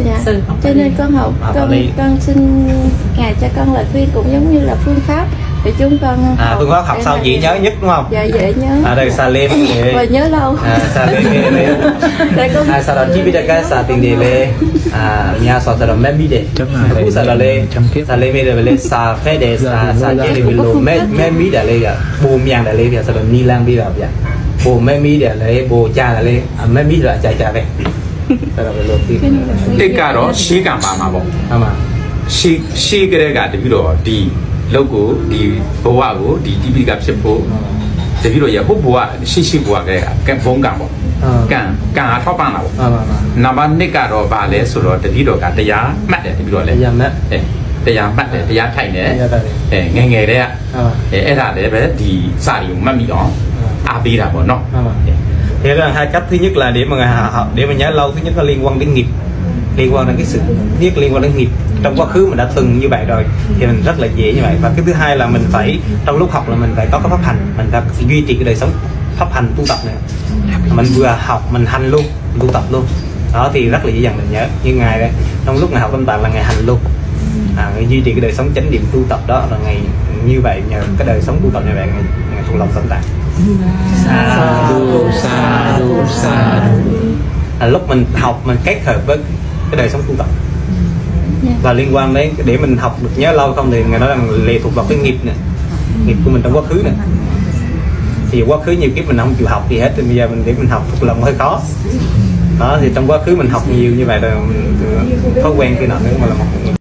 dạ. Cho nên con học con xin ngài cho con lời khuyên cũng giống như là phương pháp để chúng con phương pháp học sao chị nhớ nhất đúng không? Dạ dễ nhớ. Đây xà lên Và nhớ lâu. xà lên sau đó chỉ biết được cái xà tiền đề lên nhà sọ là mẹ biết đấy cú xà là lên xà lên bây giờ lên xà phê để xà chơi để bilo mẹ biết để lên bồ miang để lên bây giờ ni lang bây giờ bồ mẹ biết để lên bồ cha để lên mẹ biết là cha về sau đó bilo tiếp တစ်ကတော့ရှေးကံပါမှာပေါ့ mà ရှေးကလေးကတပြီးတော့ဒီလောက်ကိုဒီဘဝကိုဒီတိပိကဖြစ်ဖို့တပြီးတော့ရဟုတ်ဘဝရှိဘဝကလေးကဘုံကံပေါ့ကံအထောက်ပံ့တာပေါ့နံပါတ်1ကတော့ဗာလဲဆိုတော့တပြီးတော့ကတရားမှတ်တယ်တပြီးတော့လဲတရားမှတ်တယ်တရားထိုက်တယ်ငယ်တဲ့ကအဲ့ဒါလည်းပဲဒီစာရီကိုမှတ်မိအောင်အားပေးတာပေါ့နော် Thế là hai cách, thứ nhất là để mà học để mà nhớ lâu, thứ nhất là liên quan đến nghiệp, liên quan đến cái sự biết liên quan đến nghiệp trong quá khứ mình đã từng như vậy rồi thì mình rất là dễ như vậy. Và cái thứ hai là mình phải trong lúc học là mình phải có cái pháp hành, mình phải duy trì cái đời sống pháp hành tu tập này, mình vừa học mình hành luôn, tu tập luôn đó thì rất là dễ dàng mình nhớ. Như ngài đây trong lúc ngài học tâm tạng là ngài hành luôn, ngài duy trì cái đời sống chánh niệm tu tập đó là ngày như vậy, nhờ cái đời sống tu tập như vậy ngài thuận lòng tâm tạng. Lúc mình học mình kết hợp với cái đời sống tu tập và liên quan đến để mình học được nhớ lâu không thì người nói rằng lệ thuộc vào cái nghiệp nè, nghiệp của mình trong quá khứ nè. Thì quá khứ nhiều kiếp mình không chịu học gì hết thì bây giờ mình để mình học thuộc lòng hơi khó đó, thì trong quá khứ mình học nhiều như vậy rồi thói quen kia nọ nữa mà là một